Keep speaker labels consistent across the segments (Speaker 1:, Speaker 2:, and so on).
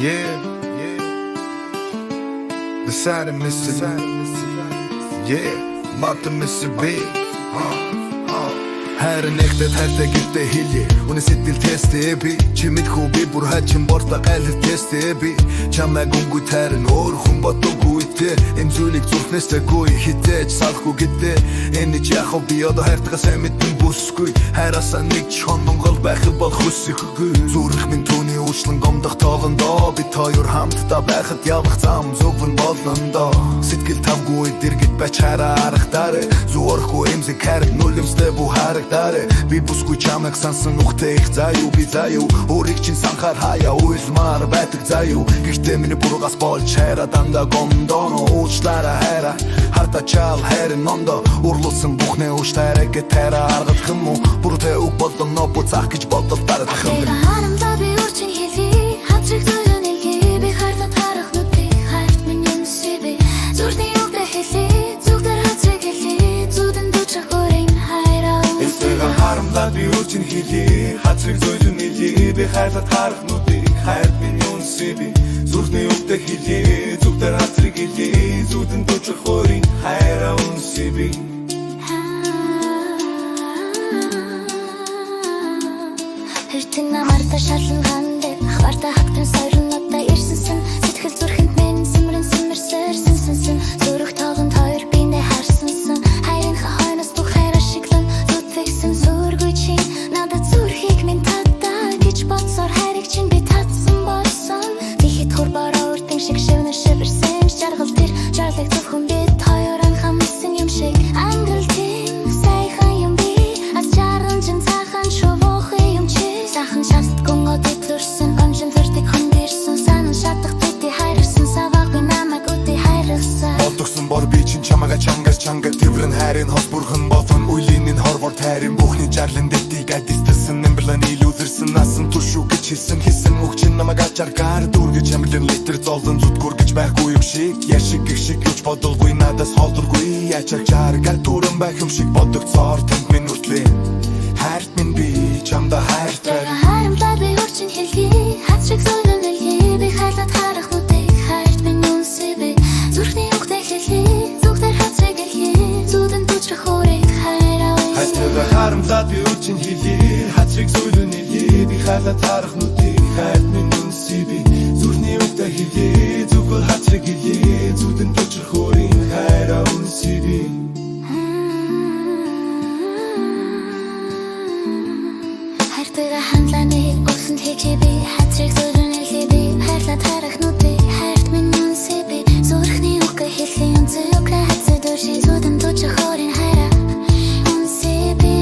Speaker 1: Yeah, the side of Mississippi. Yeah, Mata Mississippi. Хайр нэгтэд хайртай гэртээ хэлье. Үнэ сэтгэл тестээ би чимэдхүү би бүр хачин борта гайлт тестээ би чамайг өнгө тайрн өөр хүн бодоогүй тэ энэ зүйлийг зүрхнээстэйгүй хитэж салахгүй гэдэг энэ ч яг би одоо хайртайгаа сайн мэдэн бүсгүй хайраасаа нэг ч хонгол байх бол хүсэхгүй зүрх минь түүний уучлан гомдох тоолондоо бид хоёр хамтдаа байхад явах зам зөвхөн болондоо сэтгэл тавгүй дэргэд байж хараа арахтаарэ зүрхгүй эмзэг хайр нулимстэй бухараг би бүсгүй чамайг сансан ухтэй их заяу би заяу өөрийг чинь санхаар хаяа уйлмаар байдаг заяу гэртээ миний бургас болж хайра дандаа гомдоно уучлаарай хайра харта чал хайрын нондо урлуулсан бүхнээ уучлаарай гэж хайра аргах юм уу бүртээ үг болдоно буцаах гэж бодол дарах юм
Speaker 2: харамдаа би үрчин хэлий хацрыг зөөлөн илгээ би хайрлаад харах нүдийг хайрт минь юмсээ би зүрхний үгдэ хэлий зүгдэр хацрыг хэлий зүудэн дүүчих өрийн хайраа
Speaker 3: харамдаа би үрчин хэлий хацрыг зөөлөн илгээ би хайрлаад харах нүдийг хайрт минь юмсээ би зүрхний үгдэ хэлий зүгдэр хацрыг хэлий зүудэн дүүчих өрийн хайраа үнсээ би
Speaker 2: Хөртөн намарта шаланган дэв хварта хактан сойрнотта ирсэнсэн сэтгэл зүрхэнд минь сэмрэн сэмэрсэрсэн зүрх тоолонд хоёр биенээ харсансан хайрынхаа хойноос бүх хайраа шиглэн зүтгэсэн зүргүй чи надад зүрхийг минь татаа гэж бодсоор хайрыг чинь би татсан болсон тэгэхэд хөр бороо үрдэн шиг шивнэр шивэрсэн жаргал тэр жарлаг зөвхөн бид хоёр анхамсан юм шиг ангалтын сайхан юм би аз жарган чин цаахан шувох юм чи сайхан шалтгон одотлорсон амжин зүртэг хөндөрсөн санан шатах төдий хайрсан саваг би намайг үдий хайрсан
Speaker 3: Олдогсон бор би чин чамага чангас чангас тэрврэн хайрын хос бүрхэн болон үеийн хорвор тайрын бүхний жарлан дэдийг адистсэн нэмблэн илүүзэрсэн насан туршуу гэж хэлсэн мөхчин намага чаргаар дүүргэж амлын литер золдон зүтгэр гэж байхгүй юм шиг яшиг гэх шиг юуч бодолгүй надаас холдоргүй ячаар гар түрэн байх юм шиг бодогцоор тэнд минь үртлээ хайрт минь би чамда хайртай
Speaker 2: харамдаа би үрчин хэлий хацрыг зөөлөн илгээ би хайрлаад харах нүдийг хайрт минь үнсээ би зүрхний үгдэ хэлий зүгдэр хацрыг илгээ зүудэн дүүчих өрийг хайраа
Speaker 3: хайртайгаа харамдаа би үрчин хэлий хацрыг зөөлөн илгээ би хайрлаад харах нүдийг хайрт минь үнсээ би зүрхний үгдэ хэлий зүгдэр хацрыг илгээ зүудэн дүүчих өрийг хайраа үнсээ би
Speaker 2: хайртайгаа хандлааны өсөн хийхээ би хацрыг зөөлөн илгээ би хайрлаад харах нүдийг хайрт минь үнсээ би зүрхний үгдэ хэлий үнсээ хацрыг дүүшин зүудэн дүүчих өрийн хайраа үнсээ би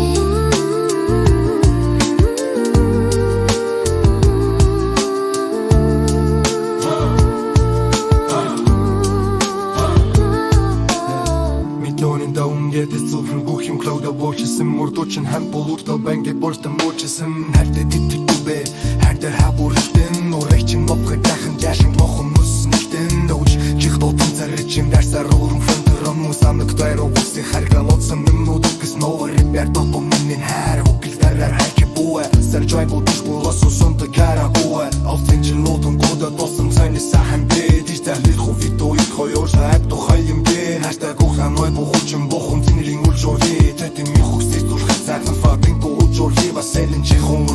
Speaker 3: Дэс зөвхөн бүх юм клоудо боочсэн мөрдөөч хэн болурдо бангэ болтон боочсэн хайртай тэтгүүбэ хайртай хабуртэн нурай чин мопхэ дахин яшин мохон мөснөлтэн дөөж чих дотон царчим дарсаар өрөн фонтором мусамнак тайро бүси харгалоцсон минут гэс новэр бэр топом минь хайр хөглдэрээр хайч буа сэржой бодож болосо сонто кара буа автэнжин нотон кода тосон цайны сахан бэ дижитал хувито их хоёр сайд тухай юм бэ хайртай гухан ной бухучин бохон тэнгэрийн үл журий тэтэм их хүсэж зүрх цаахан фабрик бууж журий бас элэн чихэн